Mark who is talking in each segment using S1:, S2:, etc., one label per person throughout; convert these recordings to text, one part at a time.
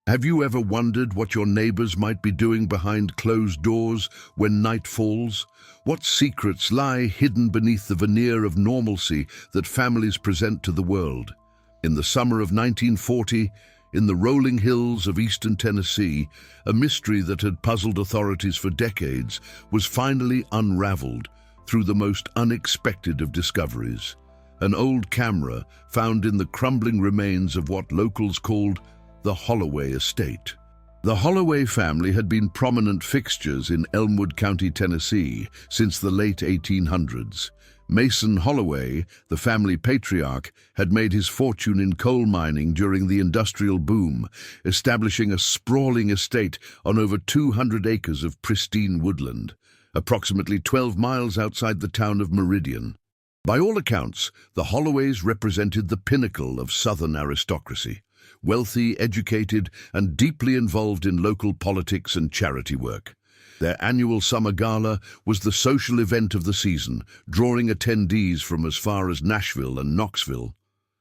S1: Have you ever wondered what your neighbors might be doing behind closed doors when night falls? What secrets lie hidden beneath the veneer of normalcy that families present to the world? In the summer of 1940, in the rolling hills of eastern Tennessee, a mystery that had puzzled authorities for decades was finally unraveled through the most unexpected of discoveries. An old camera found in the crumbling remains of what locals called the Holloway estate. The Holloway family had been prominent fixtures in Elmwood County, Tennessee, since the late 1800s. Mason Holloway, the family patriarch, had made his fortune in coal mining during the industrial boom, establishing a sprawling estate on over 200 acres of pristine woodland, approximately 12 miles outside the town of Meridian. By all accounts, the Holloways represented the pinnacle of Southern aristocracy, wealthy, educated, and deeply involved in local politics and charity work. Their annual summer gala was the social event of the season, drawing attendees from as far as Nashville and Knoxville.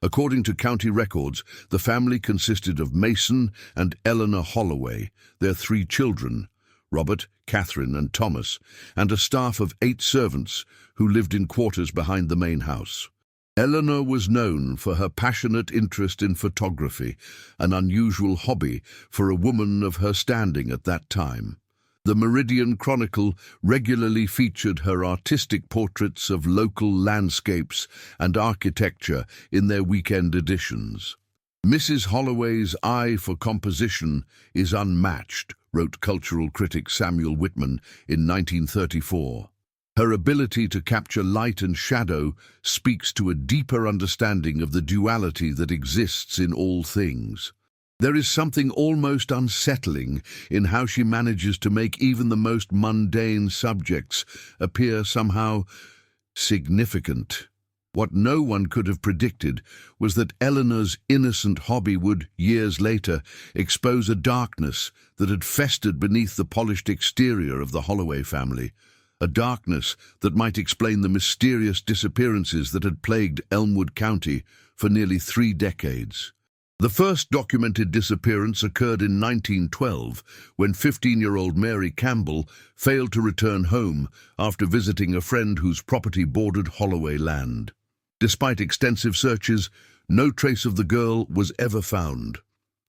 S1: According to county records, the family consisted of Mason and Eleanor Holloway, their 3 children, Robert, Catherine, and Thomas, and a staff of 8 servants who lived in quarters behind the main house. Eleanor was known for her passionate interest in photography, an unusual hobby for a woman of her standing at that time. The Meridian Chronicle regularly featured her artistic portraits of local landscapes and architecture in their weekend editions. "Mrs. Holloway's eye for composition is unmatched," wrote cultural critic Samuel Whitman in 1934. Her ability to capture light and shadow speaks to a deeper understanding of the duality that exists in all things. There is something almost unsettling in how she manages to make even the most mundane subjects appear somehow significant. What no one could have predicted was that Eleanor's innocent hobby would, years later, expose a darkness that had festered beneath the polished exterior of the Holloway family. A darkness that might explain the mysterious disappearances that had plagued Elmwood County for nearly 3 decades. The first documented disappearance occurred in 1912, when 15-year-old Mary Campbell failed to return home after visiting a friend whose property bordered Holloway land. Despite extensive searches, no trace of the girl was ever found.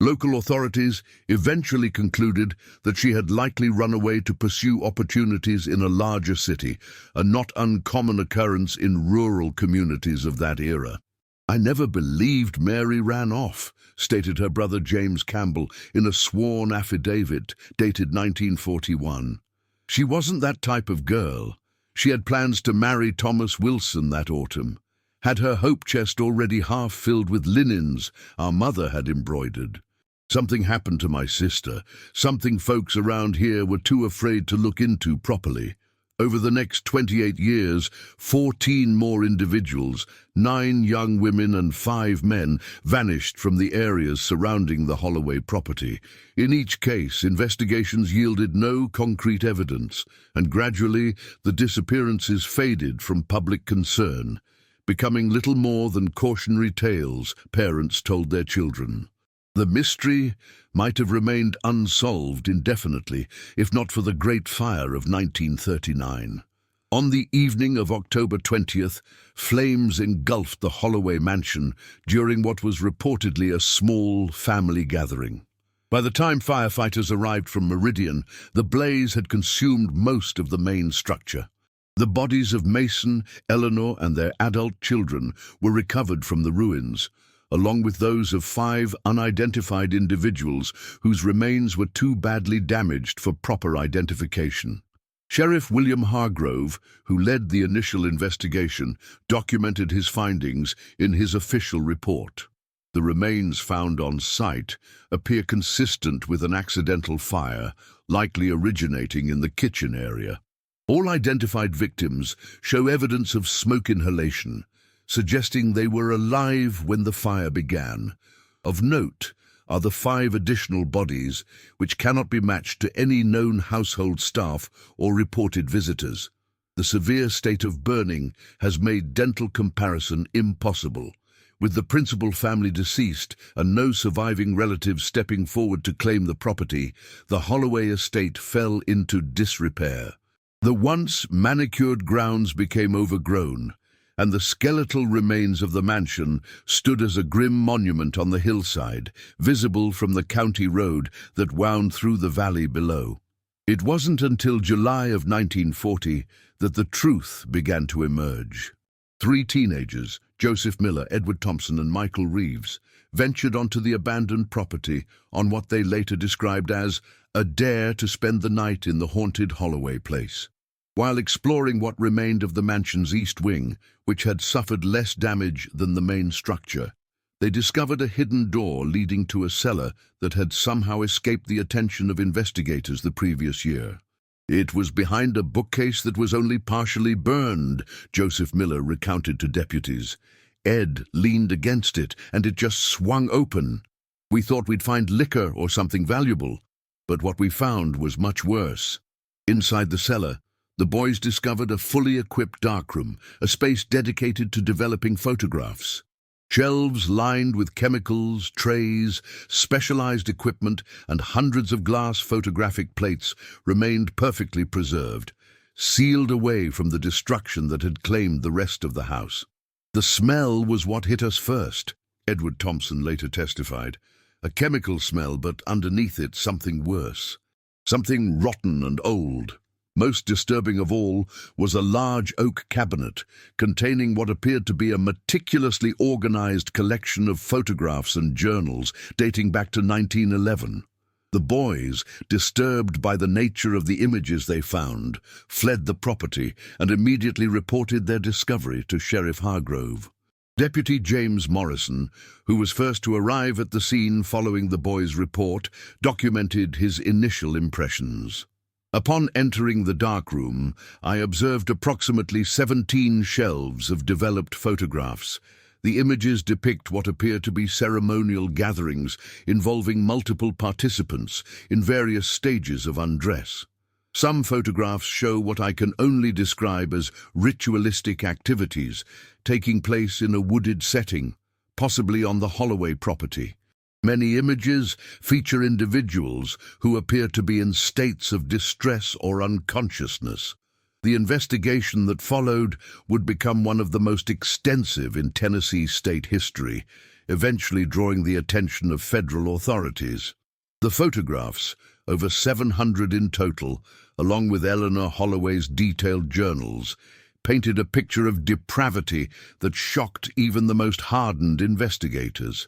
S1: Local authorities eventually concluded that she had likely run away to pursue opportunities in a larger city, a not uncommon occurrence in rural communities of that era. "I never believed Mary ran off," stated her brother James Campbell in a sworn affidavit dated 1941. "She wasn't that type of girl. She had plans to marry Thomas Wilson that autumn. Had her hope chest already half filled with linens our mother had embroidered. Something happened to my sister, something folks around here were too afraid to look into properly. Over the next 28 years, 14 more individuals, 9 young women and 5 men, vanished from the areas surrounding the Holloway property. In each case, investigations yielded no concrete evidence, and gradually the disappearances faded from public concern, becoming little more than cautionary tales parents told their children. The mystery might have remained unsolved indefinitely if not for the Great Fire of 1939. On the evening of October 20th, flames engulfed the Holloway mansion during what was reportedly a small family gathering. By the time firefighters arrived from Meridian, the blaze had consumed most of the main structure. The bodies of Mason, Eleanor, and their adult children were recovered from the ruins, along with those of 5 unidentified individuals whose remains were too badly damaged for proper identification. Sheriff William Hargrove, who led the initial investigation, documented his findings in his official report. The remains found on site appear consistent with an accidental fire, likely originating in the kitchen area. All identified victims show evidence of smoke inhalation, suggesting they were alive when the fire began. Of note are the 5 additional bodies, which cannot be matched to any known household staff or reported visitors. The severe state of burning has made dental comparison impossible, With the principal family deceased and no surviving relatives stepping forward to claim the property, the Holloway estate fell into disrepair. The once manicured grounds became overgrown, and the skeletal remains of the mansion stood as a grim monument on the hillside, visible from the county road that wound through the valley below. It wasn't until July of 1940 that the truth began to emerge. 3 teenagers, Joseph Miller, Edward Thompson, and Michael Reeves, ventured onto the abandoned property on what they later described as a dare to spend the night in the haunted Holloway place. While exploring what remained of the mansion's east wing, which had suffered less damage than the main structure, they discovered a hidden door leading to a cellar that had somehow escaped the attention of investigators the previous year. It was behind a bookcase that was only partially burned, Joseph Miller recounted to deputies. Ed leaned against it, and it just swung open. We thought we'd find liquor or something valuable, but what we found was much worse. Inside the cellar, the boys discovered a fully equipped darkroom, a space dedicated to developing photographs. Shelves lined with chemicals, trays, specialized equipment, and hundreds of glass photographic plates remained perfectly preserved, sealed away from the destruction that had claimed the rest of the house. The smell was what hit us first, Edward Thompson later testified. A chemical smell, but underneath it something worse. Something rotten and old. Most disturbing of all was a large oak cabinet containing what appeared to be a meticulously organized collection of photographs and journals dating back to 1911. The boys, disturbed by the nature of the images they found, fled the property and immediately reported their discovery to Sheriff Hargrove. Deputy James Morrison, who was first to arrive at the scene following the boys' report, documented his initial impressions. Upon entering the darkroom, I observed approximately 17 shelves of developed photographs. The images depict what appear to be ceremonial gatherings involving multiple participants in various stages of undress. Some photographs show what I can only describe as ritualistic activities taking place in a wooded setting, possibly on the Holloway property. Many images feature individuals who appear to be in states of distress or unconsciousness. The investigation that followed would become one of the most extensive in Tennessee state history, eventually drawing the attention of federal authorities. The photographs, over 700 in total, along with Eleanor Holloway's detailed journals, painted a picture of depravity that shocked even the most hardened investigators.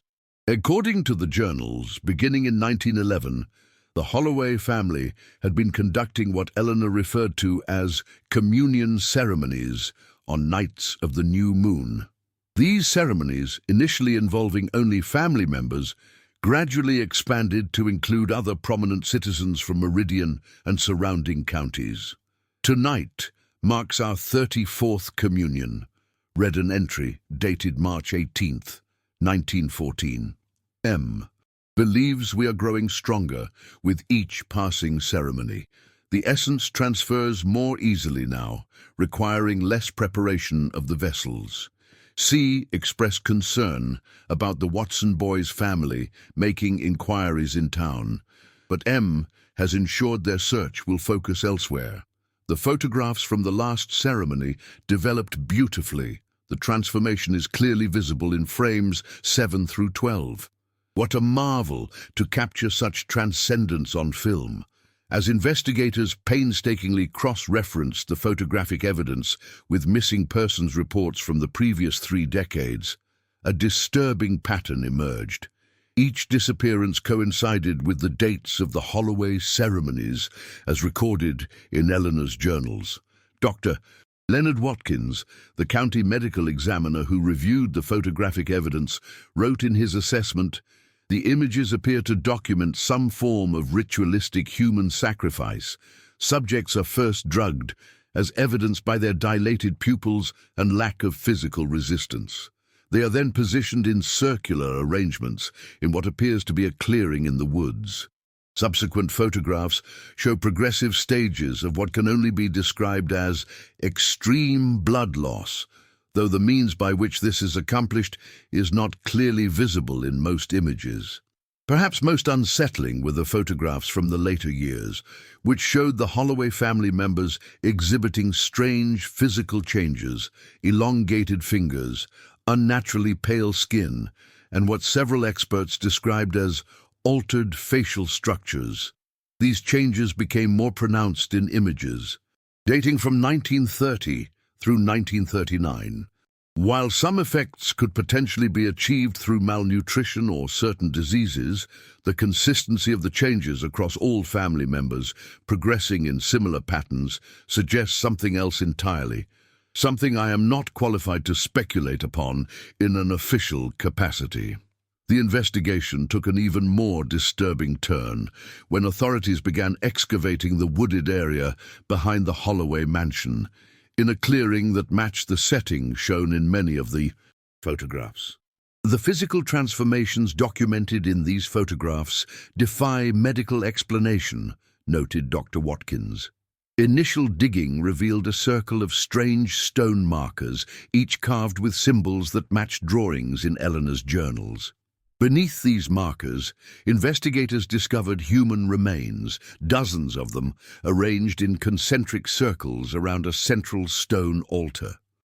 S1: According to the journals, beginning in 1911, the Holloway family had been conducting what Eleanor referred to as communion ceremonies on nights of the new moon. These ceremonies, initially involving only family members, gradually expanded to include other prominent citizens from Meridian and surrounding counties. Tonight marks our 34th communion, read an entry dated March 18th, 1914. M. believes we are growing stronger with each passing ceremony. The essence transfers more easily now, requiring less preparation of the vessels. C. expressed concern about the Watson boys' family making inquiries in town, but M. has ensured their search will focus elsewhere. The photographs from the last ceremony developed beautifully. The transformation is clearly visible in frames 7 through 12. What a marvel to capture such transcendence on film. As investigators painstakingly cross-referenced the photographic evidence with missing persons reports from the previous 3 decades, a disturbing pattern emerged. Each disappearance coincided with the dates of the Holloway ceremonies as recorded in Eleanor's journals. Dr. Leonard Watkins, the county medical examiner who reviewed the photographic evidence, wrote in his assessment, "The images appear to document some form of ritualistic human sacrifice. Subjects are first drugged, as evidenced by their dilated pupils and lack of physical resistance. They are then positioned in circular arrangements in what appears to be a clearing in the woods. Subsequent photographs show progressive stages of what can only be described as extreme blood loss. though the means by which this is accomplished is not clearly visible in most images. Perhaps most unsettling were the photographs from the later years, which showed the Holloway family members exhibiting strange physical changes, elongated fingers, unnaturally pale skin, and what several experts described as altered facial structures. These changes became more pronounced in images, dating from 1930 through 1939. While some effects could potentially be achieved through malnutrition or certain diseases, the consistency of the changes across all family members, progressing in similar patterns, suggests something else entirely, something I am not qualified to speculate upon in an official capacity. The investigation took an even more disturbing turn when authorities began excavating the wooded area behind the Holloway mansion, in a clearing that matched the setting shown in many of the photographs. The physical transformations documented in these photographs defy medical explanation, noted Dr. Watkins. Initial digging revealed a circle of strange stone markers, each carved with symbols that matched drawings in Eleanor's journals. Beneath these markers, investigators discovered human remains, dozens of them, arranged in concentric circles around a central stone altar.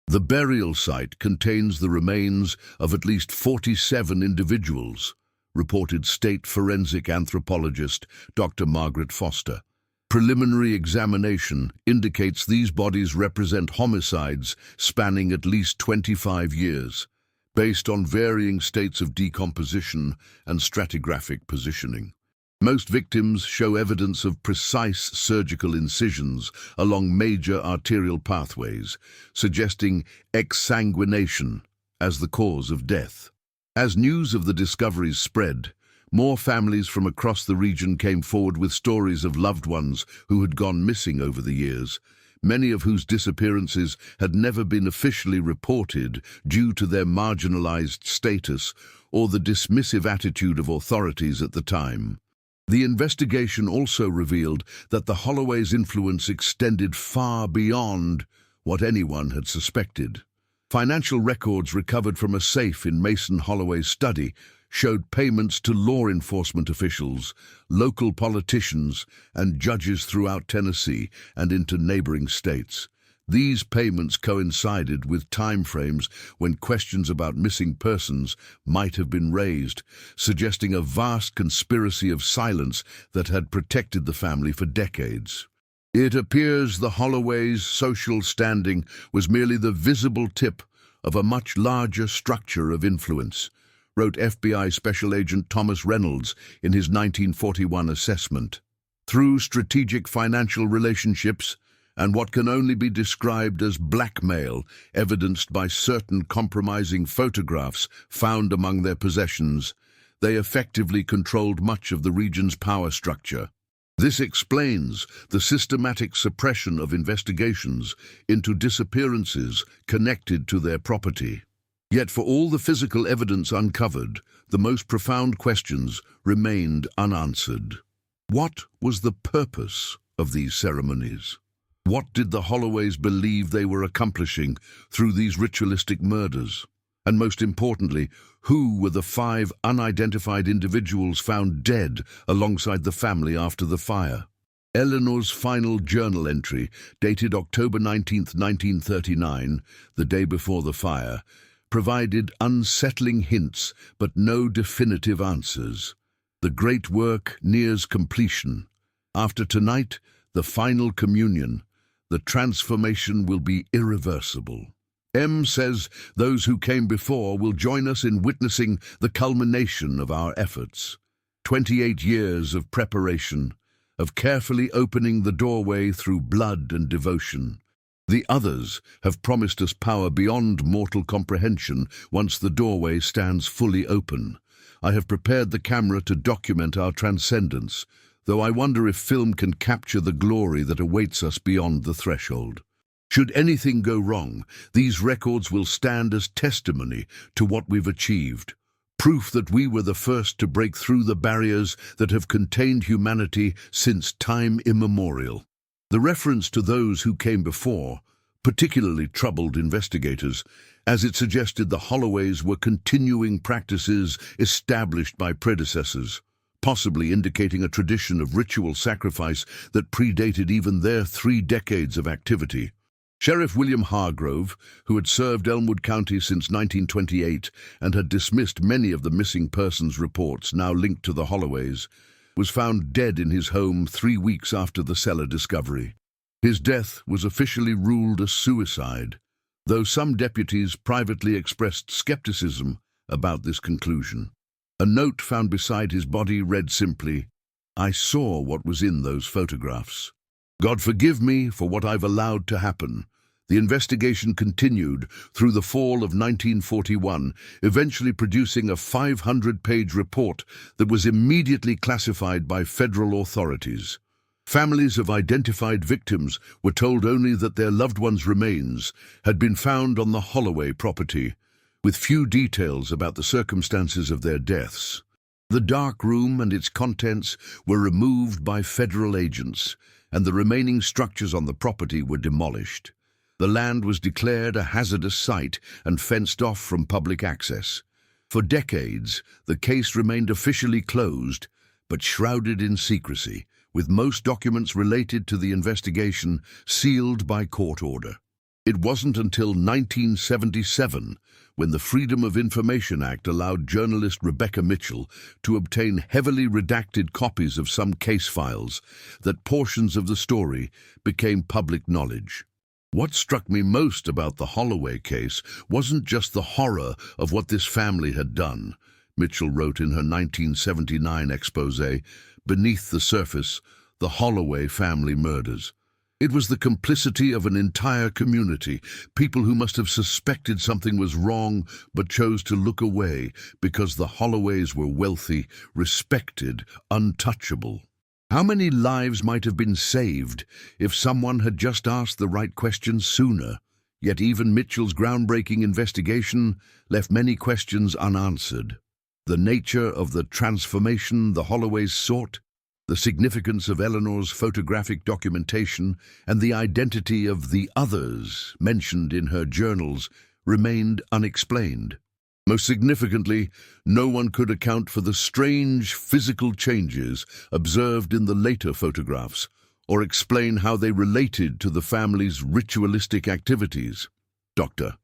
S1: The burial site contains the remains of at least 47 individuals, reported state forensic anthropologist Dr. Margaret Foster. Preliminary examination indicates these bodies represent homicides spanning at least 25 years. Based on varying states of decomposition and stratigraphic positioning. Most victims show evidence of precise surgical incisions along major arterial pathways, suggesting exsanguination as the cause of death. As news of the discoveries spread, more families from across the region came forward with stories of loved ones who had gone missing over the years, many of whose disappearances had never been officially reported due to their marginalized status or the dismissive attitude of authorities at the time. The investigation also revealed that the Holloway's influence extended far beyond what anyone had suspected. Financial records recovered from a safe in Mason Holloway's study showed payments to law enforcement officials, local politicians, and judges throughout Tennessee and into neighboring states. These payments coincided with timeframes when questions about missing persons might have been raised, suggesting a vast conspiracy of silence that had protected the family for decades. It appears the Holloway's social standing was merely the visible tip of a much larger structure of influence, wrote FBI Special Agent Thomas Reynolds in his 1941 assessment. Through strategic financial relationships and what can only be described as blackmail, evidenced by certain compromising photographs found among their possessions, they effectively controlled much of the region's power structure. This explains the systematic suppression of investigations into disappearances connected to their property. Yet for all the physical evidence uncovered, the most profound questions remained unanswered. What was the purpose of these ceremonies? What did the Holloways believe they were accomplishing through these ritualistic murders? And most importantly, who were the 5 unidentified individuals found dead alongside the family after the fire? Eleanor's final journal entry, dated October 19, 1939, the day before the fire, provided unsettling hints but no definitive answers. The great work nears completion. After tonight, the final communion, the transformation will be irreversible. M says those who came before will join us in witnessing the culmination of our efforts. 28 years of preparation, of carefully opening the doorway through blood and devotion. The others have promised us power beyond mortal comprehension once the doorway stands fully open. I have prepared the camera to document our transcendence, though I wonder if film can capture the glory that awaits us beyond the threshold. Should anything go wrong, these records will stand as testimony to what we've achieved, proof that we were the first to break through the barriers that have contained humanity since time immemorial. The reference to those who came before particularly troubled investigators, as it suggested the Holloways were continuing practices established by predecessors, possibly indicating a tradition of ritual sacrifice that predated even their 3 decades of activity. Sheriff William Hargrove, who had served Elmwood County since 1928 and had dismissed many of the missing persons reports now linked to the Holloways, was found dead in his home 3 weeks after the cellar discovery. His death was officially ruled a suicide, though some deputies privately expressed skepticism about this conclusion. A note found beside his body read simply, "I saw what was in those photographs. God forgive me for what I've allowed to happen." The investigation continued through the fall of 1941, eventually producing a 500-page report that was immediately classified by federal authorities. Families of identified victims were told only that their loved ones' remains had been found on the Holloway property, with few details about the circumstances of their deaths. The dark room and its contents were removed by federal agents, and the remaining structures on the property were demolished. The land was declared a hazardous site and fenced off from public access. For decades, the case remained officially closed, but shrouded in secrecy, with most documents related to the investigation sealed by court order. It wasn't until 1977, when the Freedom of Information Act allowed journalist Rebecca Mitchell to obtain heavily redacted copies of some case files, that portions of the story became public knowledge. What struck me most about the Holloway case wasn't just the horror of what this family had done, Mitchell wrote in her 1979 exposé, "Beneath the Surface, the Holloway Family Murders." It was the complicity of an entire community, people who must have suspected something was wrong but chose to look away because the Holloways were wealthy, respected, untouchable. How many lives might have been saved if someone had just asked the right questions sooner? Yet even Mitchell's groundbreaking investigation left many questions unanswered. The nature of the transformation the Holloways sought, the significance of Eleanor's photographic documentation, and the identity of the others mentioned in her journals remained unexplained. Most significantly, no one could account for the strange physical changes observed in the later photographs, or explain how they related to the family's ritualistic activities. Dr.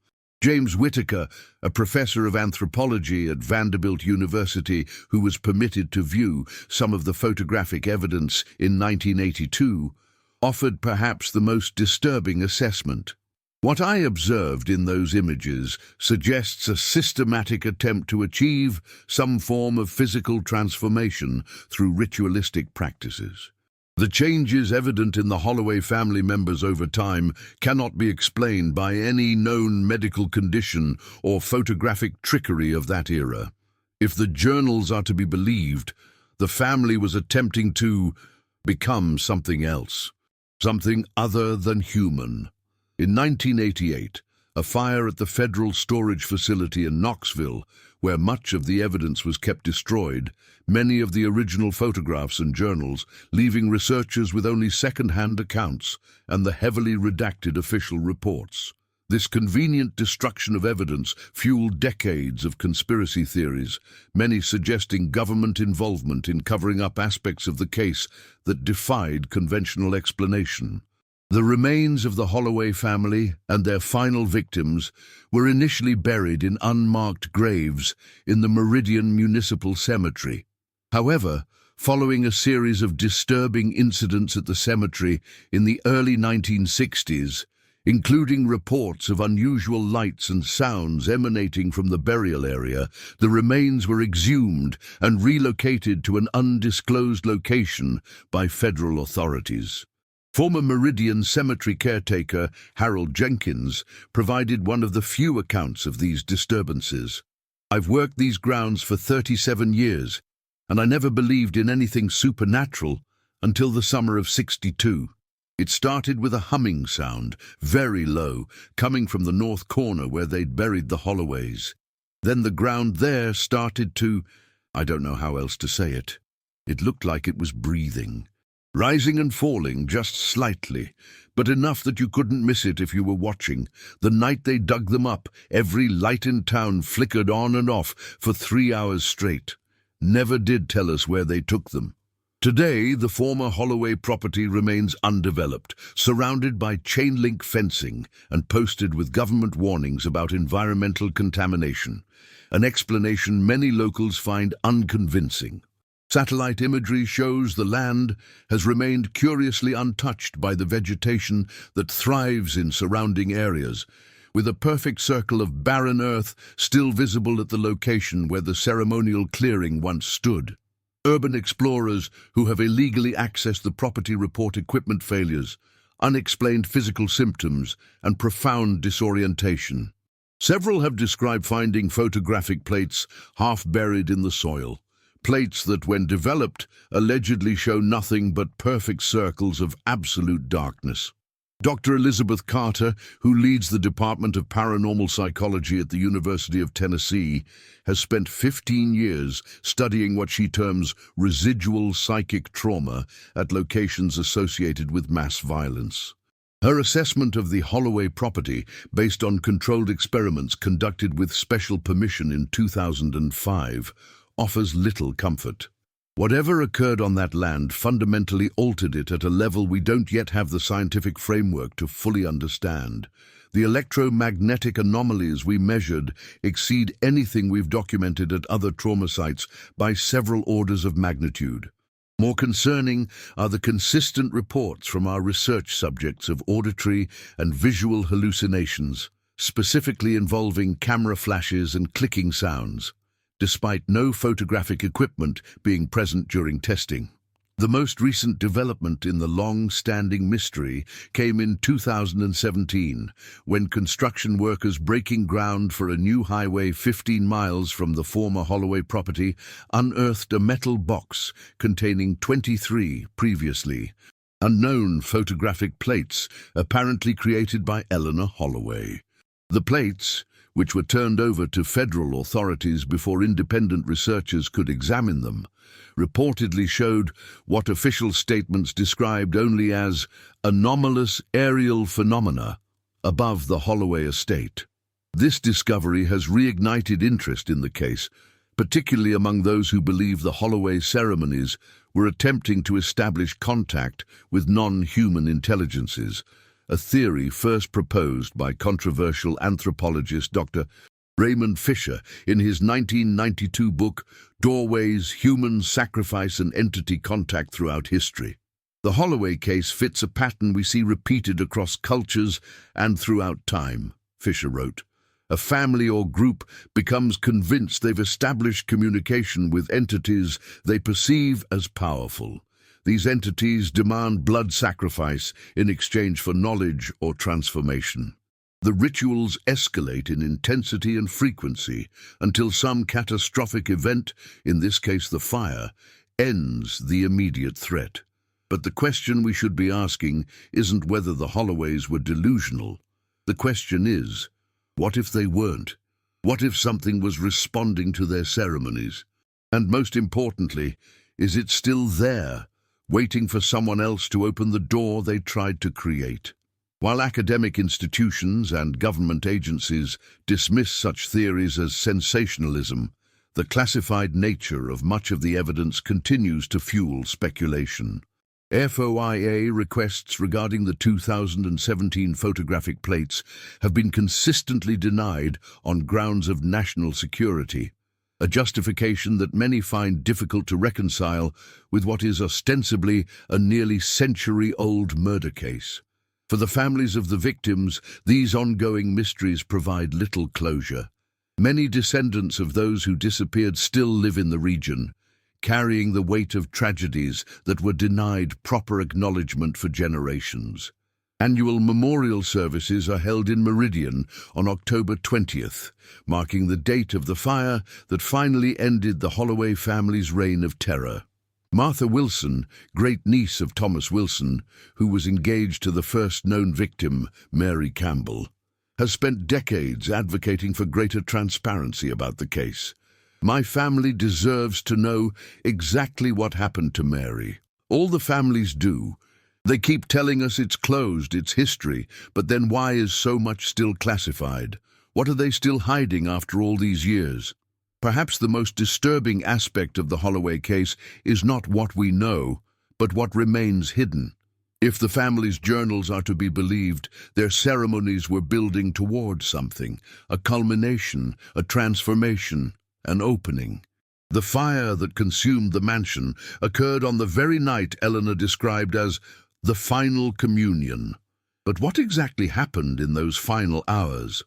S1: James Whitaker, a professor of anthropology at Vanderbilt University who was permitted to view some of the photographic evidence in 1982, offered perhaps the most disturbing assessment. What I observed in those images suggests a systematic attempt to achieve some form of physical transformation through ritualistic practices. The changes evident in the Holloway family members over time cannot be explained by any known medical condition or photographic trickery of that era. If the journals are to be believed, the family was attempting to become something else, something other than human. In 1988, a fire at the federal storage facility in Knoxville, where much of the evidence was kept, destroyed many of the original photographs and journals, leaving researchers with only second-hand accounts and the heavily redacted official reports. This convenient destruction of evidence fueled decades of conspiracy theories, many suggesting government involvement in covering up aspects of the case that defied conventional explanation. The remains of the Holloway family and their final victims were initially buried in unmarked graves in the Meridian Municipal Cemetery. However, following a series of disturbing incidents at the cemetery in the early 1960s, including reports of unusual lights and sounds emanating from the burial area, the remains were exhumed and relocated to an undisclosed location by federal authorities. Former Meridian Cemetery caretaker Harold Jenkins provided one of the few accounts of these disturbances. "I've worked these grounds for 37 years, and I never believed in anything supernatural until the summer of '62. It started with a humming sound, very low, coming from the north corner where they'd buried the Holloways. Then the ground there started to, I don't know how else to say it. It looked like it was breathing. rising and falling just slightly, but enough that you couldn't miss it if you were watching. The night they dug them up, every light in town flickered on and off for 3 hours straight. Never did tell us where they took them. Today, the former Holloway property remains undeveloped, surrounded by chain-link fencing and posted with government warnings about environmental contamination, an explanation many locals find unconvincing. Satellite imagery shows the land has remained curiously untouched by the vegetation that thrives in surrounding areas, with a perfect circle of barren earth still visible at the location where the ceremonial clearing once stood. Urban explorers who have illegally accessed the property report equipment failures, unexplained physical symptoms, and profound disorientation. Several have described finding photographic plates half buried in the soil. Plates that, when developed, allegedly show nothing but perfect circles of absolute darkness. Dr. Elizabeth Carter, who leads the Department of Paranormal Psychology at the University of Tennessee, has spent 15 years studying what she terms residual psychic trauma at locations associated with mass violence. Her assessment of the Holloway property, based on controlled experiments conducted with special permission in 2005, offers little comfort. Whatever occurred on that land fundamentally altered it at a level we don't yet have the scientific framework to fully understand. The electromagnetic anomalies we measured exceed anything we've documented at other trauma sites by several orders of magnitude. More concerning are the consistent reports from our research subjects of auditory and visual hallucinations, specifically involving camera flashes and clicking sounds, despite no photographic equipment being present during testing. The most recent development in the long-standing mystery came in 2017, when construction workers breaking ground for a new highway 15 miles from the former Holloway property unearthed a metal box containing 23 previously unknown photographic plates, apparently created by Eleanor Holloway. The plates, which were turned over to federal authorities before independent researchers could examine them, reportedly showed what official statements described only as anomalous aerial phenomena above the Holloway estate. This discovery has reignited interest in the case, particularly among those who believe the Holloway ceremonies were attempting to establish contact with non-human intelligences, a theory first proposed by controversial anthropologist Dr. Raymond Fisher in his 1992 book, Doorways, Human Sacrifice and Entity Contact Throughout History. The Holloway case fits a pattern we see repeated across cultures and throughout time, Fisher wrote. A family or group becomes convinced they've established communication with entities they perceive as powerful. These entities demand blood sacrifice in exchange for knowledge or transformation. The rituals escalate in intensity and frequency until some catastrophic event, in this case the fire, ends the immediate threat. But the question we should be asking isn't whether the Holloways were delusional. The question is, what if they weren't? What if something was responding to their ceremonies? And most importantly, is it still there, waiting for someone else to open the door they tried to create? While academic institutions and government agencies dismiss such theories as sensationalism, the classified nature of much of the evidence continues to fuel speculation. FOIA requests regarding the 2017 photographic plates have been consistently denied on grounds of national security, a justification that many find difficult to reconcile with what is ostensibly a nearly century-old murder case. For the families of the victims, these ongoing mysteries provide little closure. Many descendants of those who disappeared still live in the region, carrying the weight of tragedies that were denied proper acknowledgement for generations. Annual memorial services are held in Meridian on October 20th, marking the date of the fire that finally ended the Holloway family's reign of terror. Martha Wilson, great-niece of Thomas Wilson, who was engaged to the first known victim, Mary Campbell, has spent decades advocating for greater transparency about the case. "My family deserves to know exactly what happened to Mary," All the families do. They keep telling us it's closed, it's history, but then why is so much still classified? What are they still hiding after all these years? Perhaps the most disturbing aspect of the Holloway case is not what we know, but what remains hidden. If the family's journals are to be believed, their ceremonies were building towards something, a culmination, a transformation, an opening. The fire that consumed the mansion occurred on the very night Eleanor described as the final communion. But what exactly happened in those final hours?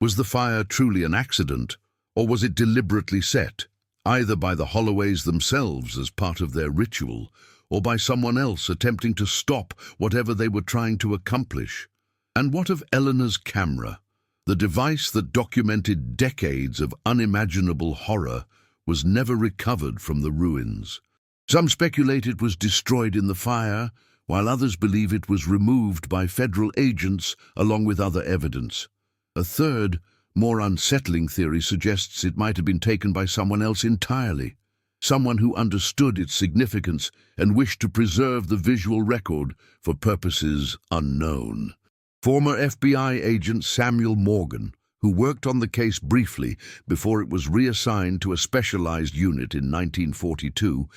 S1: Was the fire truly an accident, or was it deliberately set, either by the Holloways themselves as part of their ritual, or by someone else attempting to stop whatever they were trying to accomplish? And what of Eleanor's camera? The device that documented decades of unimaginable horror was never recovered from the ruins. Some speculate it was destroyed in the fire, while others believe it was removed by federal agents along with other evidence. A third, more unsettling theory suggests it might have been taken by someone else entirely, someone who understood its significance and wished to preserve the visual record for purposes unknown. Former FBI agent Samuel Morgan, who worked on the case briefly before it was reassigned to a specialized unit in 1942,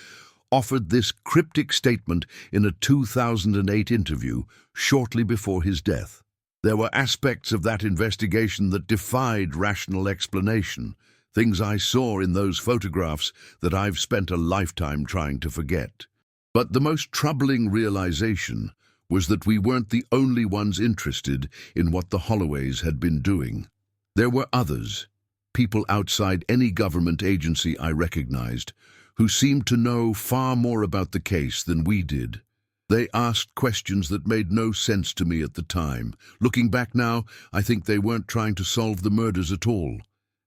S1: offered this cryptic statement in a 2008 interview shortly before his death. There were aspects of that investigation that defied rational explanation, things I saw in those photographs that I've spent a lifetime trying to forget. But the most troubling realization was that we weren't the only ones interested in what the Holloways had been doing. There were others, people outside any government agency I recognized, who seemed to know far more about the case than we did. They asked questions that made no sense to me at the time. Looking back now, I think they weren't trying to solve the murders at all.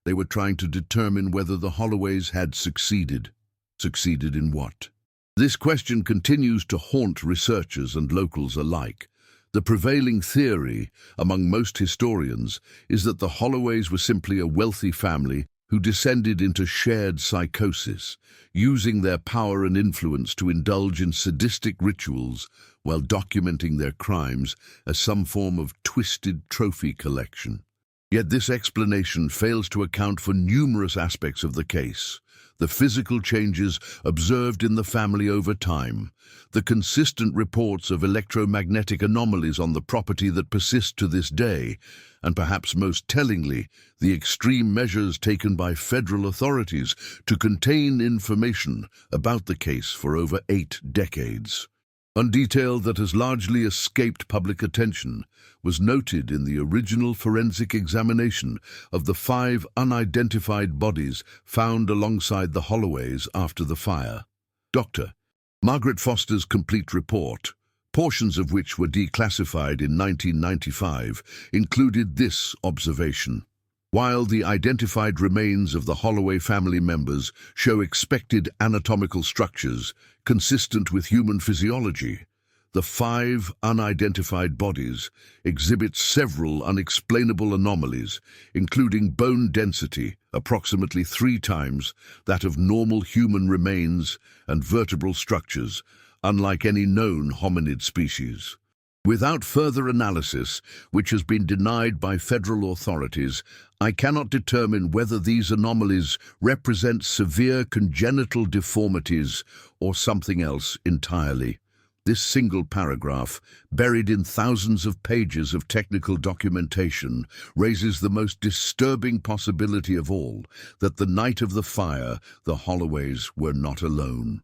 S1: They were trying to determine whether the Holloways had succeeded. Succeeded in what? This question continues to haunt researchers and locals alike. The prevailing theory among most historians is that the Holloways were simply a wealthy family who descended into shared psychosis, using their power and influence to indulge in sadistic rituals while documenting their crimes as some form of twisted trophy collection. Yet this explanation fails to account for numerous aspects of the case. The physical changes observed in the family over time, the consistent reports of electromagnetic anomalies on the property that persist to this day, and perhaps most tellingly, the extreme measures taken by federal authorities to contain information about the case for over 8 decades. One detail that has largely escaped public attention was noted in the original forensic examination of the 5 unidentified bodies found alongside the Holloways after the fire. Dr. Margaret Foster's complete report, portions of which were declassified in 1995, included this observation. While the identified remains of the Holloway family members show expected anatomical structures consistent with human physiology, the 5 unidentified bodies exhibit several unexplainable anomalies, including bone density approximately 3 times that of normal human remains and vertebral structures, unlike any known hominid species. Without further analysis, which has been denied by federal authorities, I cannot determine whether these anomalies represent severe congenital deformities or something else entirely. This single paragraph, buried in thousands of pages of technical documentation, raises the most disturbing possibility of all, that the night of the fire, the Holloways were not alone.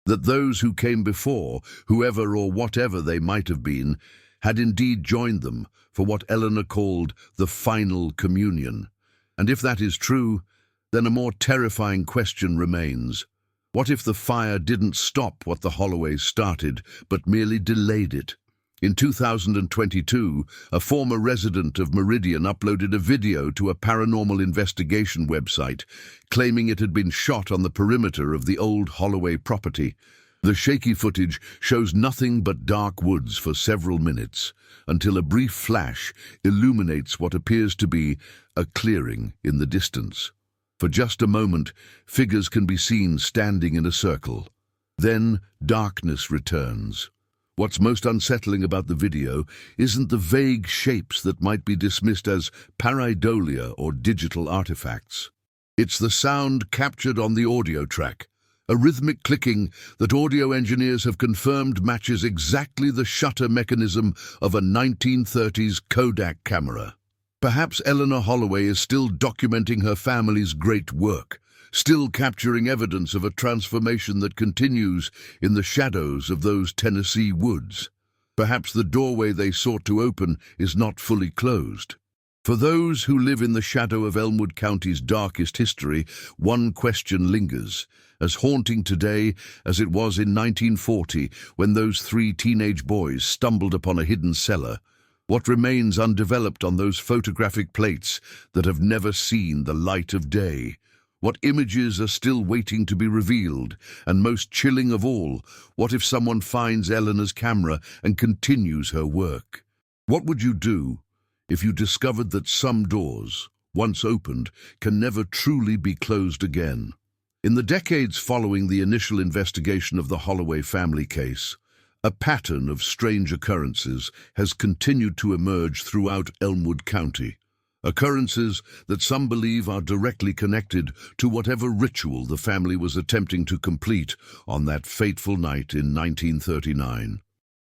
S1: That those who came before, whoever or whatever they might have been, had indeed joined them for what Eleanor called the final communion. And if that is true, then a more terrifying question remains. What if the fire didn't stop what the Holloways started, but merely delayed it? In 2022, a former resident of Meridian uploaded a video to a paranormal investigation website, claiming it had been shot on the perimeter of the old Holloway property. The shaky footage shows nothing but dark woods for several minutes, until a brief flash illuminates what appears to be a clearing in the distance. For just a moment, figures can be seen standing in a circle. Then darkness returns. What's most unsettling about the video isn't the vague shapes that might be dismissed as pareidolia or digital artifacts. It's the sound captured on the audio track, a rhythmic clicking that audio engineers have confirmed matches exactly the shutter mechanism of a 1930s Kodak camera. Perhaps Eleanor Holloway is still documenting her family's great work, still capturing evidence of a transformation that continues in the shadows of those Tennessee woods. Perhaps the doorway they sought to open is not fully closed. For those who live in the shadow of Elmwood County's darkest history, one question lingers, as haunting today as it was in 1940 when those three teenage boys stumbled upon a hidden cellar. What remains undeveloped on those photographic plates that have never seen the light of day? What images are still waiting to be revealed? And most chilling of all, what if someone finds Eleanor's camera and continues her work? What would you do if you discovered that some doors, once opened, can never truly be closed again? In the decades following the initial investigation of the Holloway family case, a pattern of strange occurrences has continued to emerge throughout Elmwood County. Occurrences that some believe are directly connected to whatever ritual the family was attempting to complete on that fateful night in 1939.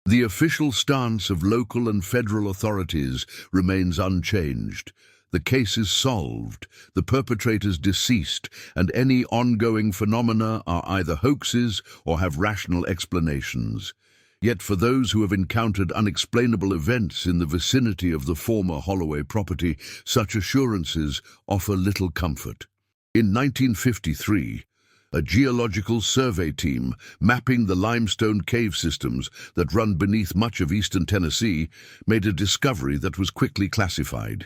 S1: The official stance of local and federal authorities remains unchanged. The case is solved, the perpetrators deceased, and any ongoing phenomena are either hoaxes or have rational explanations. Yet for those who have encountered unexplainable events in the vicinity of the former Holloway property, such assurances offer little comfort. In 1953, a geological survey team mapping the limestone cave systems that run beneath much of eastern Tennessee made a discovery that was quickly classified.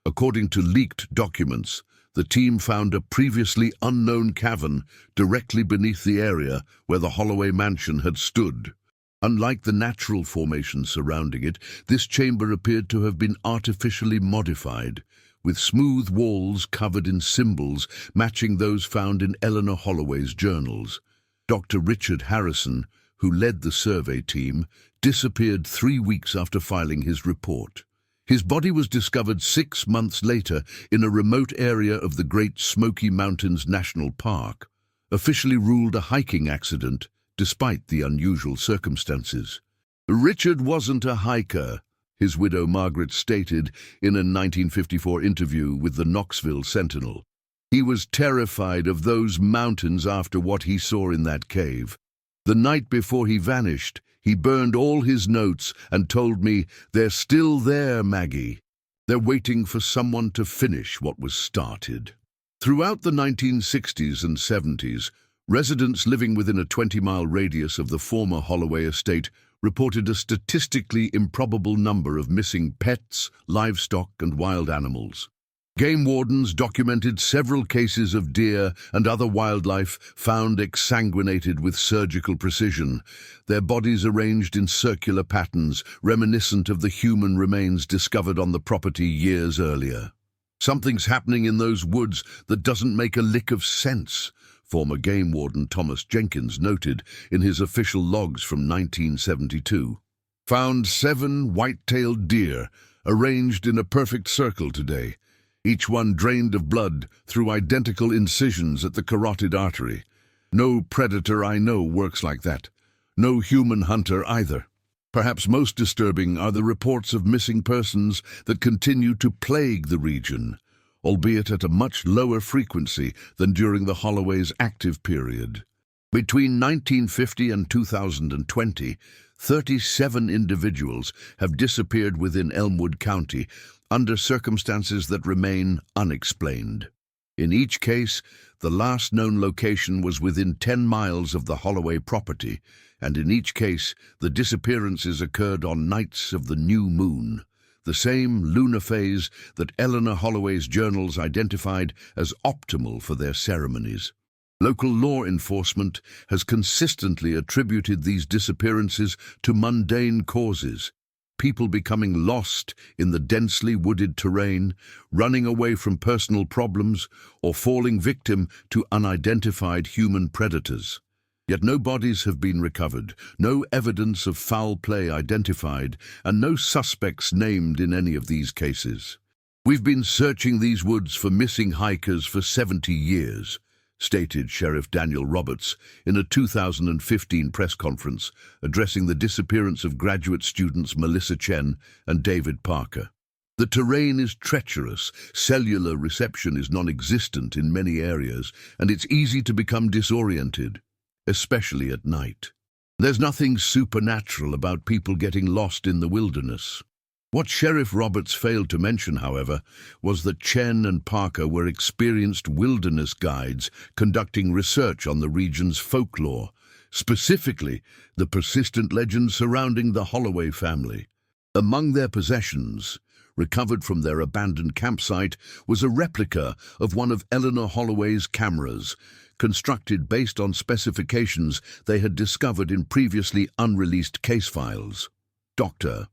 S1: According to leaked documents, the team found a previously unknown cavern directly beneath the area where the Holloway mansion had stood. Unlike the natural formation surrounding it, this chamber appeared to have been artificially modified, with smooth walls covered in symbols matching those found in Eleanor Holloway's journals. Dr. Richard Harrison, who led the survey team, disappeared 3 weeks after filing his report. His body was discovered 6 months later in a remote area of the Great Smoky Mountains National Park, officially ruled a hiking accident, despite the unusual circumstances. Richard wasn't a hiker, his widow Margaret stated in a 1954 interview with the Knoxville Sentinel. He was terrified of those mountains after what he saw in that cave. The night before he vanished, he burned all his notes and told me, "They're still there, Maggie. They're waiting for someone to finish what was started." Throughout the 1960s and 70s, residents living within a 20-mile radius of the former Holloway estate reported a statistically improbable number of missing pets, livestock, and wild animals. Game wardens documented several cases of deer and other wildlife found exsanguinated with surgical precision, their bodies arranged in circular patterns reminiscent of the human remains discovered on the property years earlier. "Something's happening in those woods that doesn't make a lick of sense," former game warden Thomas Jenkins noted in his official logs from 1972. "Found 7 white-tailed deer arranged in a perfect circle today, each one drained of blood through identical incisions at the carotid artery. No predator I know works like that. No human hunter either." Perhaps most disturbing are the reports of missing persons that continue to plague the region, albeit at a much lower frequency than during the Holloway's active period. Between 1950 and 2020, 37 individuals have disappeared within Elmwood County under circumstances that remain unexplained. In each case, the last known location was within 10 miles of the Holloway property, and in each case, the disappearances occurred on nights of the new moon, the same lunar phase that Eleanor Holloway's journals identified as optimal for their ceremonies. Local law enforcement has consistently attributed these disappearances to mundane causes, people becoming lost in the densely wooded terrain, running away from personal problems, or falling victim to unidentified human predators. Yet no bodies have been recovered, no evidence of foul play identified, and no suspects named in any of these cases. "We've been searching these woods for missing hikers for 70 years, stated Sheriff Daniel Roberts in a 2015 press conference addressing the disappearance of graduate students Melissa Chen and David Parker. "The terrain is treacherous, cellular reception is non-existent in many areas, and it's easy to become disoriented, especially at night. There's nothing supernatural about people getting lost in the wilderness." What Sheriff Roberts failed to mention, however, was that Chen and Parker were experienced wilderness guides conducting research on the region's folklore, specifically the persistent legends surrounding the Holloway family. Among their possessions, recovered from their abandoned campsite, was a replica of one of Eleanor Holloway's cameras, constructed based on specifications they had discovered in previously unreleased case files. Dr.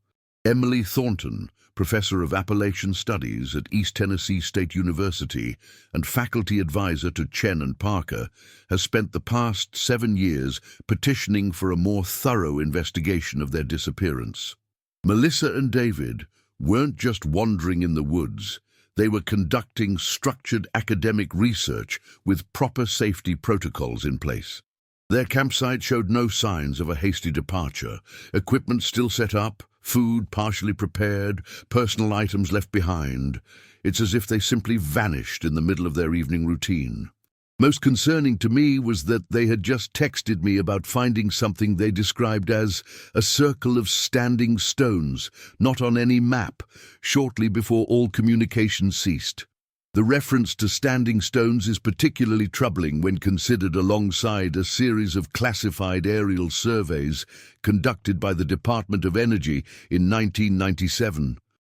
S1: Emily Thornton, professor of Appalachian Studies at East Tennessee State University and faculty advisor to Chen and Parker, has spent the past 7 years petitioning for a more thorough investigation of their disappearance. Melissa and David weren't just wandering in the woods. They were conducting structured academic research with proper safety protocols in place. Their campsite showed no signs of a hasty departure. Equipment still set up, food partially prepared, personal items left behind. It's as if they simply vanished in the middle of their evening routine. Most concerning to me was that they had just texted me about finding something they described as a circle of standing stones, not on any map, shortly before all communication ceased. The reference to standing stones is particularly troubling when considered alongside a series of classified aerial surveys conducted by the Department of Energy in 1997.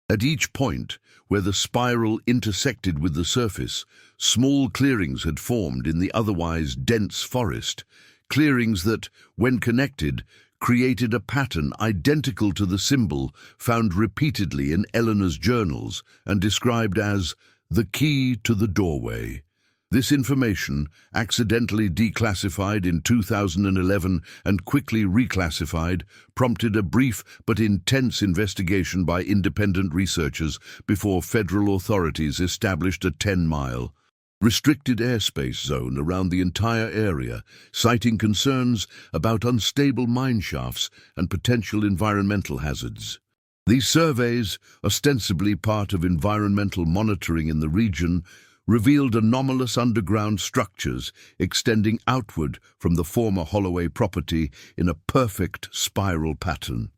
S1: At each point, where the spiral intersected with the surface, small clearings had formed in the otherwise dense forest, clearings that, when connected, created a pattern identical to the symbol found repeatedly in Eleanor's journals and described as the key to the doorway. This information, accidentally declassified in 2011 and quickly reclassified, prompted a brief but intense investigation by independent researchers before federal authorities established a 10-mile, restricted airspace zone around the entire area, citing concerns about unstable mine shafts and potential environmental hazards. These surveys, ostensibly part of environmental monitoring in the region, revealed anomalous underground structures extending outward from the former Holloway property in a perfect spiral pattern.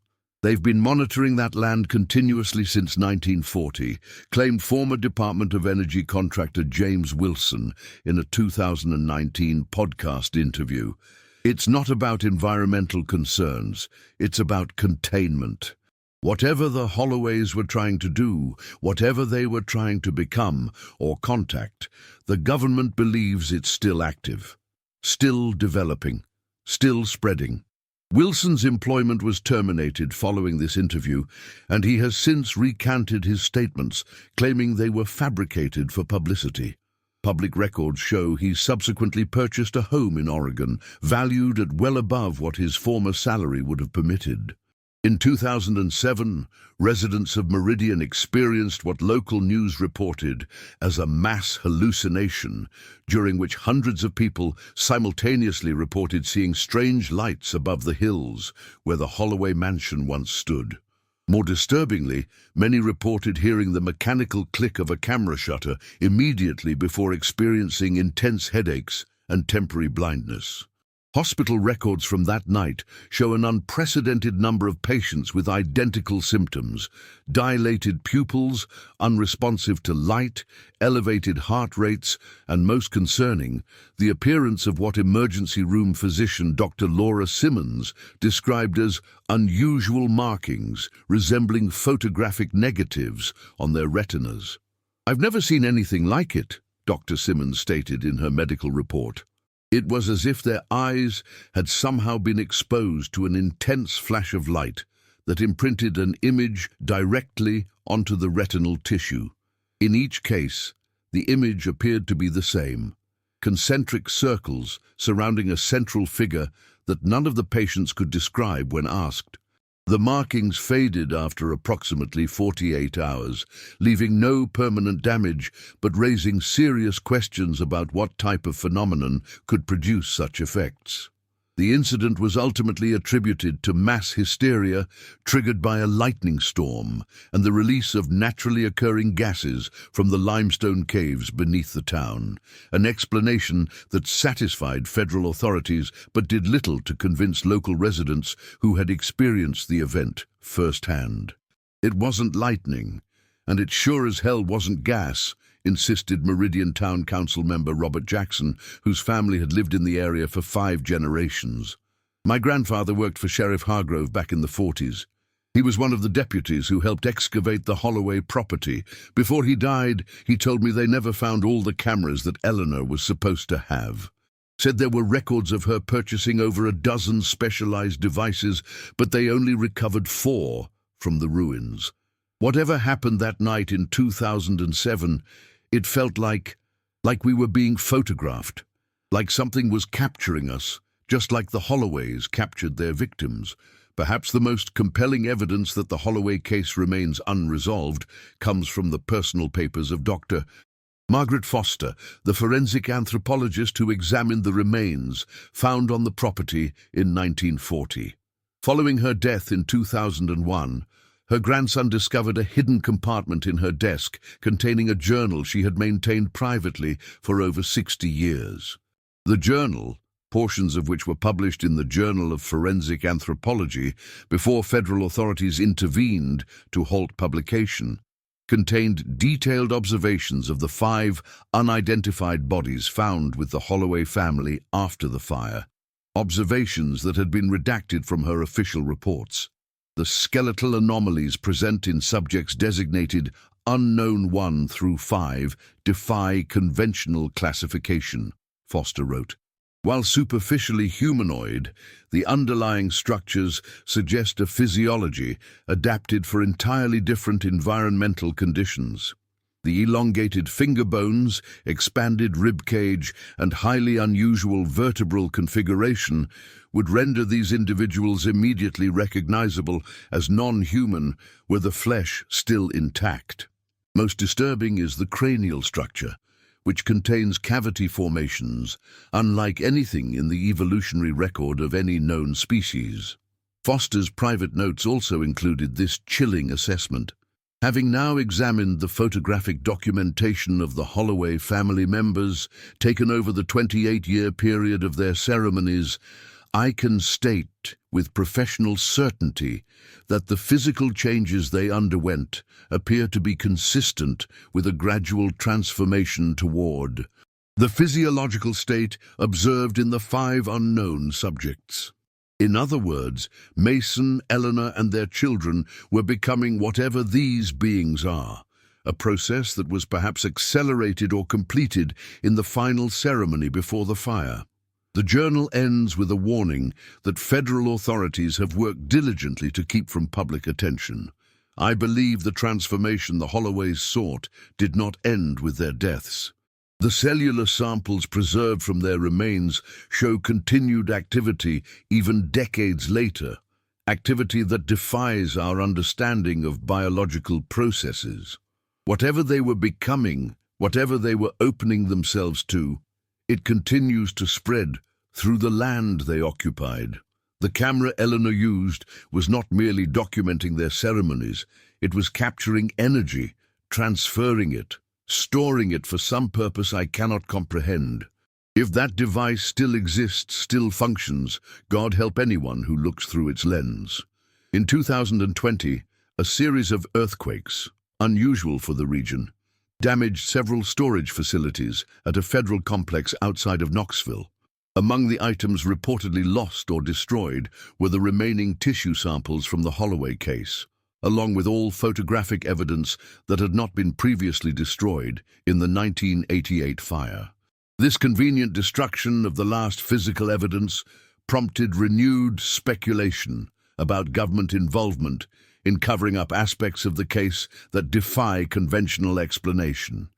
S1: "They've been monitoring that land continuously since 1940, claimed former Department of Energy contractor James Wilson in a 2019 podcast interview. "It's not about environmental concerns, it's about containment. Whatever the Holloways were trying to do, whatever they were trying to become or contact, the government believes it's still active, still developing, still spreading." Wilson's employment was terminated following this interview, and he has since recanted his statements, claiming they were fabricated for publicity. Public records show he subsequently purchased a home in Oregon, valued at well above what his former salary would have permitted. In 2007, residents of Meridian experienced what local news reported as a mass hallucination, during which hundreds of people simultaneously reported seeing strange lights above the hills where the Holloway mansion once stood. More disturbingly, many reported hearing the mechanical click of a camera shutter immediately before experiencing intense headaches and temporary blindness. Hospital records from that night show an unprecedented number of patients with identical symptoms: dilated pupils, unresponsive to light, elevated heart rates, and most concerning, the appearance of what emergency room physician Dr. Laura Simmons described as unusual markings resembling photographic negatives on their retinas. "I've never seen anything like it," Dr. Simmons stated in her medical report. "It was as if their eyes had somehow been exposed to an intense flash of light that imprinted an image directly onto the retinal tissue. In each case, the image appeared to be the same: concentric circles surrounding a central figure that none of the patients could describe when asked. The markings faded after approximately 48 hours, leaving no permanent damage but raising serious questions about what type of phenomenon could produce such effects. The incident was ultimately attributed to mass hysteria triggered by a lightning storm and the release of naturally occurring gases from the limestone caves beneath the town, an explanation that satisfied federal authorities but did little to convince local residents who had experienced the event firsthand. "It wasn't lightning, and it sure as hell wasn't gas," insisted Meridian Town Council member Robert Jackson, whose family had lived in the area for 5 generations. "My grandfather worked for Sheriff Hargrove back in the 40s. He was one of the deputies who helped excavate the Holloway property. Before he died, he told me they never found all the cameras that Eleanor was supposed to have. Said there were records of her purchasing over a dozen specialized devices, but they only recovered 4 from the ruins. Whatever happened that night in 2007, it felt like we were being photographed, like something was capturing us, just like the Holloways captured their victims. Perhaps the most compelling evidence that the Holloway case remains unresolved comes from the personal papers of Dr. Margaret Foster, the forensic anthropologist who examined the remains found on the property in 1940. Following her death in 2001, her grandson discovered a hidden compartment in her desk containing a journal she had maintained privately for over 60 years. The journal, portions of which were published in the Journal of Forensic Anthropology before federal authorities intervened to halt publication, contained detailed observations of the 5 unidentified bodies found with the Holloway family after the fire, observations that had been redacted from her official reports. The skeletal anomalies present in subjects designated unknown 1 through 5 defy conventional classification, Foster wrote. While superficially humanoid, the underlying structures suggest a physiology adapted for entirely different environmental conditions. The elongated finger bones, expanded rib cage, and highly unusual vertebral configuration would render these individuals immediately recognizable as non-human were the flesh still intact. Most disturbing is the cranial structure, which contains cavity formations, unlike anything in the evolutionary record of any known species. Foster's private notes also included this chilling assessment. Having now examined the photographic documentation of the Holloway family members taken over the 28-year period of their ceremonies, I can state with professional certainty that the physical changes they underwent appear to be consistent with a gradual transformation toward the physiological state observed in the 5 unknown subjects. In other words, Mason, Eleanor, and their children were becoming whatever these beings are, a process that was perhaps accelerated or completed in the final ceremony before the fire. The journal ends with a warning that federal authorities have worked diligently to keep from public attention. I believe the transformation the Holloways sought did not end with their deaths. The cellular samples preserved from their remains show continued activity even decades later, activity that defies our understanding of biological processes. Whatever they were becoming, whatever they were opening themselves to, it continues to spread through the land they occupied. The camera Eleanor used was not merely documenting their ceremonies, it was capturing energy, transferring it, storing it for some purpose I cannot comprehend. If that device still exists, still functions, God help anyone who looks through its lens. In 2020, a series of earthquakes, unusual for the region, damaged several storage facilities at a federal complex outside of Knoxville. Among the items reportedly lost or destroyed were the remaining tissue samples from the Holloway case, along with all photographic evidence that had not been previously destroyed in the 1988 fire. This convenient destruction of the last physical evidence prompted renewed speculation about government involvement in covering up aspects of the case that defy conventional explanation.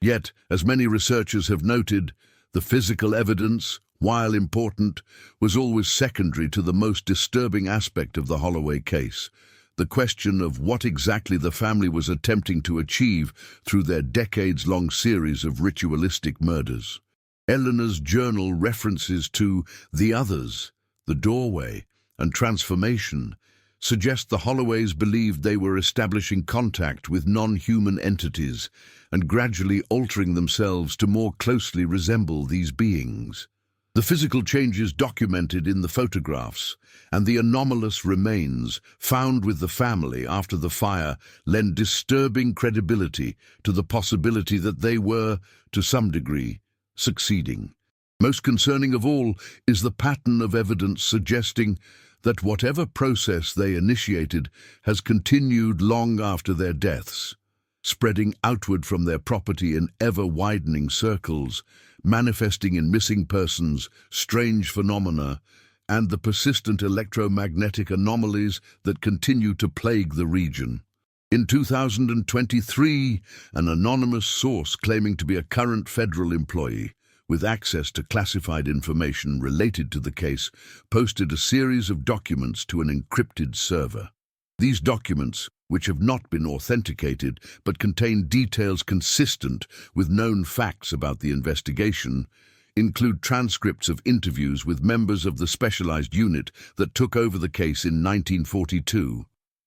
S1: Yet, as many researchers have noted, The physical evidence, while important, was always secondary to the most disturbing aspect of the Holloway case, the question of what exactly the family was attempting to achieve through their decades-long series of ritualistic murders. Eleanor's journal references to the others, the doorway, and transformation suggest the Holloways believed they were establishing contact with non-human entities and gradually altering themselves to more closely resemble these beings. The physical changes documented in the photographs and the anomalous remains found with the family after the fire lend disturbing credibility to the possibility that they were, to some degree, succeeding. Most concerning of all is the pattern of evidence suggesting that whatever process they initiated has continued long after their deaths, spreading outward from their property in ever-widening circles, manifesting in missing persons, strange phenomena, and the persistent electromagnetic anomalies that continue to plague the region. In 2023, an anonymous source claiming to be a current federal employee with access to classified information related to the case posted a series of documents to an encrypted server. These documents, which have not been authenticated but contain details consistent with known facts about the investigation, include transcripts of interviews with members of the specialized unit that took over the case in 1942.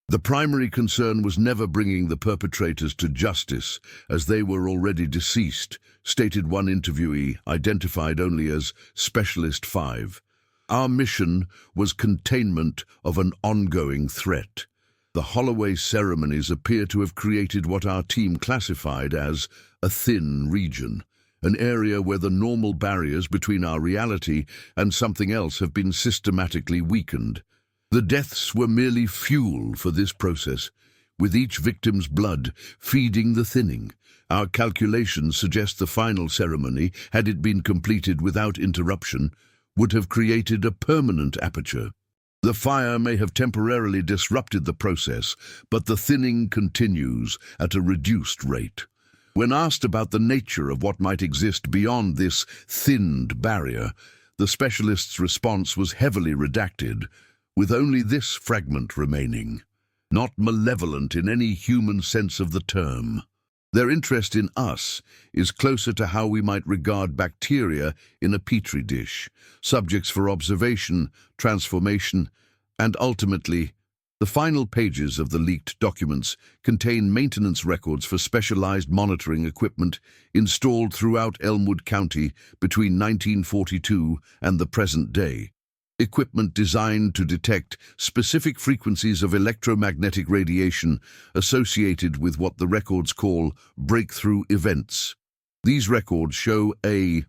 S1: The primary concern was never bringing the perpetrators to justice, as they were already deceased, stated one interviewee, identified only as Specialist 5. Our mission was containment of an ongoing threat. The Holloway ceremonies appear to have created what our team classified as a thin region, an area where the normal barriers between our reality and something else have been systematically weakened. The deaths were merely fuel for this process, with each victim's blood feeding the thinning. Our calculations suggest the final ceremony, had it been completed without interruption, would have created a permanent aperture. The fire may have temporarily disrupted the process, but the thinning continues at a reduced rate. When asked about the nature of what might exist beyond this thinned barrier, the specialist's response was heavily redacted, with only this fragment remaining. Not malevolent in any human sense of the term. Their interest in us is closer to how we might regard bacteria in a petri dish, subjects for observation, transformation, and ultimately, the final pages of the leaked documents contain maintenance records for specialized monitoring equipment installed throughout Elmwood County between 1942 and the present day. Equipment designed to detect specific frequencies of electromagnetic radiation associated with what the records call breakthrough events. These records show a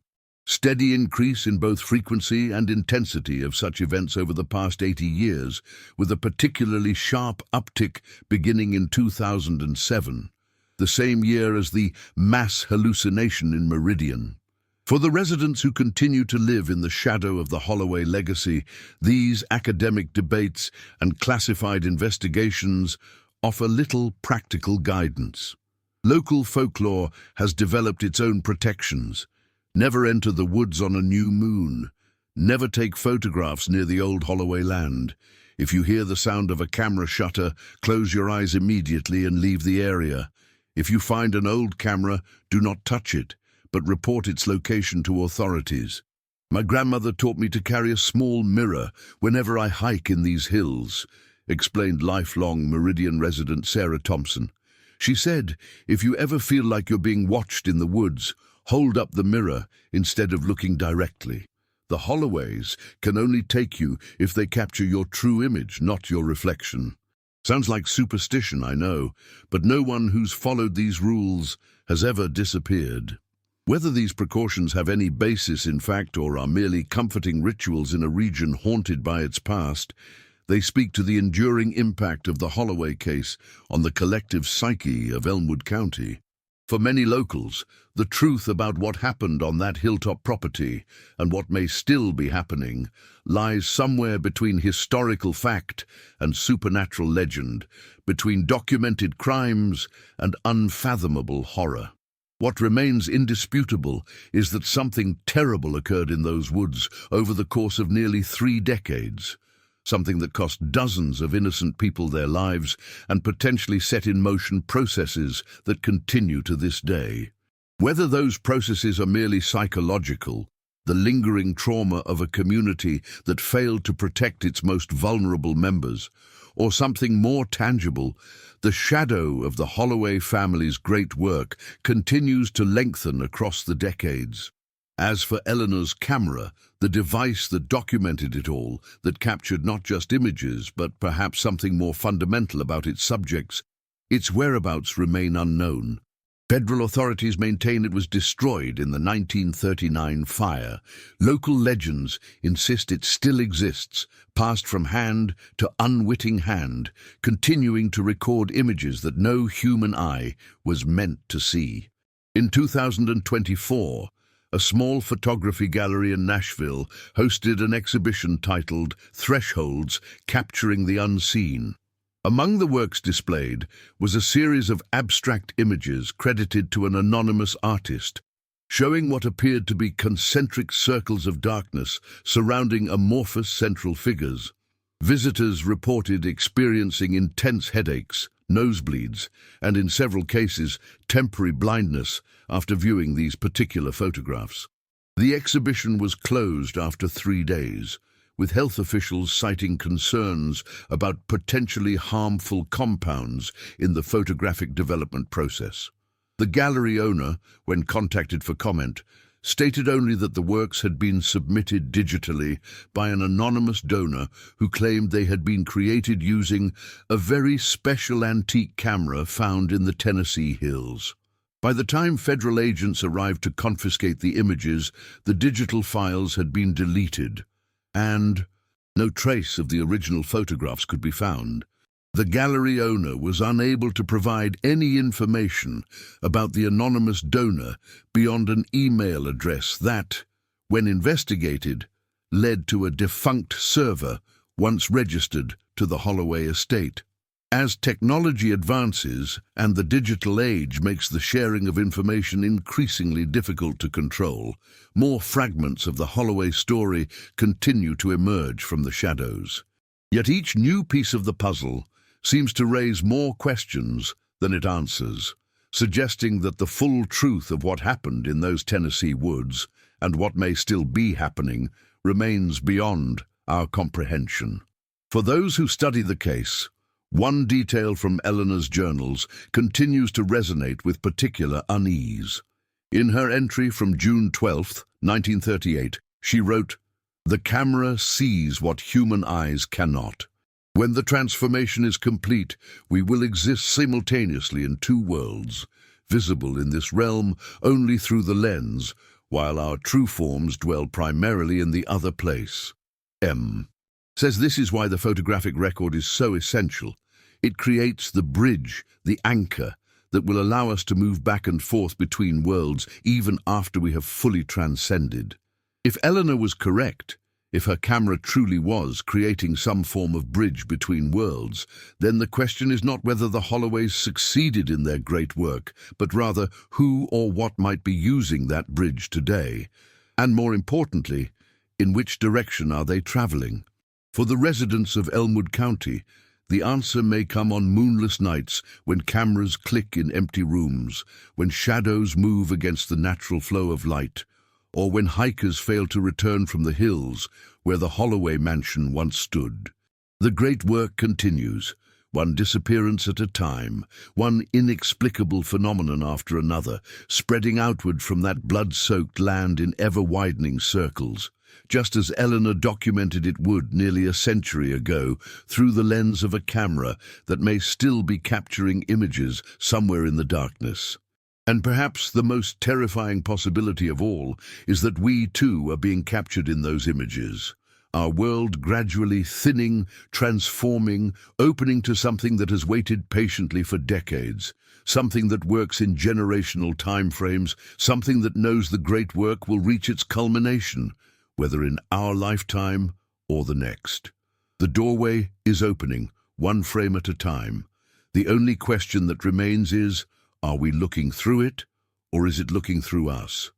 S1: steady increase in both frequency and intensity of such events over the past 80 years, with a particularly sharp uptick beginning in 2007, the same year as the mass hallucination in Meridian. For the residents who continue to live in the shadow of the Holloway legacy, these academic debates and classified investigations offer little practical guidance. Local folklore has developed its own protections. Never enter the woods on a new moon. Never take photographs near the old Holloway land. If you hear the sound of a camera shutter, close your eyes immediately and leave the area. If you find an old camera, do not touch it, but report its location to authorities. My grandmother taught me to carry a small mirror whenever I hike in these hills, explained lifelong Meridian resident Sarah Thompson. She said, if you ever feel like you're being watched in the woods, hold up the mirror instead of looking directly. The Holloways can only take you if they capture your true image, not your reflection. Sounds like superstition, I know, but no one who's followed these rules has ever disappeared. Whether these precautions have any basis in fact or are merely comforting rituals in a region haunted by its past, they speak to the enduring impact of the Holloway case on the collective psyche of Elmwood County. For many locals, the truth about what happened on that hilltop property and what may still be happening lies somewhere between historical fact and supernatural legend, between documented crimes and unfathomable horror. What remains indisputable is that something terrible occurred in those woods over the course of nearly 3 decades, something that cost dozens of innocent people their lives and potentially set in motion processes that continue to this day. Whether those processes are merely psychological, the lingering trauma of a community that failed to protect its most vulnerable members, or something more tangible, the shadow of the Holloway family's great work continues to lengthen across the decades. As for Eleanor's camera, the device that documented it all, that captured not just images but perhaps something more fundamental about its subjects, its whereabouts remain unknown. Federal authorities maintain it was destroyed in the 1939 fire. Local legends insist it still exists, passed from hand to unwitting hand, continuing to record images that no human eye was meant to see. In 2024, a small photography gallery in Nashville hosted an exhibition titled Thresholds: Capturing the Unseen. Among the works displayed was a series of abstract images credited to an anonymous artist, showing what appeared to be concentric circles of darkness surrounding amorphous central figures. Visitors reported experiencing intense headaches, nosebleeds, and in several cases, temporary blindness after viewing these particular photographs. The exhibition was closed after 3 days, with health officials citing concerns about potentially harmful compounds in the photographic development process. The gallery owner, when contacted for comment, stated only that the works had been submitted digitally by an anonymous donor who claimed they had been created using a very special antique camera found in the Tennessee hills. By the time federal agents arrived to confiscate the images, the digital files had been deleted, and no trace of the original photographs could be found. The gallery owner was unable to provide any information about the anonymous donor beyond an email address that, when investigated, led to a defunct server once registered to the Holloway estate. As technology advances and the digital age makes the sharing of information increasingly difficult to control, more fragments of the Holloway story continue to emerge from the shadows. Yet each new piece of the puzzle seems to raise more questions than it answers, suggesting that the full truth of what happened in those Tennessee woods, and what may still be happening, remains beyond our comprehension. For those who study the case, one detail from Eleanor's journals continues to resonate with particular unease. In her entry from June 12, 1938, she wrote, "The camera sees what human eyes cannot. When the transformation is complete, we will exist simultaneously in 2 worlds, visible in this realm only through the lens, while our true forms dwell primarily in the other place." M. says this is why the photographic record is so essential. It creates the bridge, the anchor, that will allow us to move back and forth between worlds even after we have fully transcended. If Eleanor was correct, if her camera truly was creating some form of bridge between worlds, then the question is not whether the Holloways succeeded in their great work, but rather who or what might be using that bridge today. And more importantly, in which direction are they traveling? For the residents of Elmwood County, the answer may come on moonless nights when cameras click in empty rooms, when shadows move against the natural flow of light, or when hikers fail to return from the hills where the Holloway mansion once stood. The great work continues, one disappearance at a time, one inexplicable phenomenon after another, spreading outward from that blood-soaked land in ever-widening circles, just as Eleanor documented it would nearly a century ago through the lens of a camera that may still be capturing images somewhere in the darkness. And perhaps the most terrifying possibility of all is that we too are being captured in those images, our world gradually thinning, transforming, opening to something that has waited patiently for decades, something that works in generational time frames, something that knows the great work will reach its culmination, whether in our lifetime or the next. The doorway is opening, one frame at a time. The only question that remains is, are we looking through it or is it looking through us?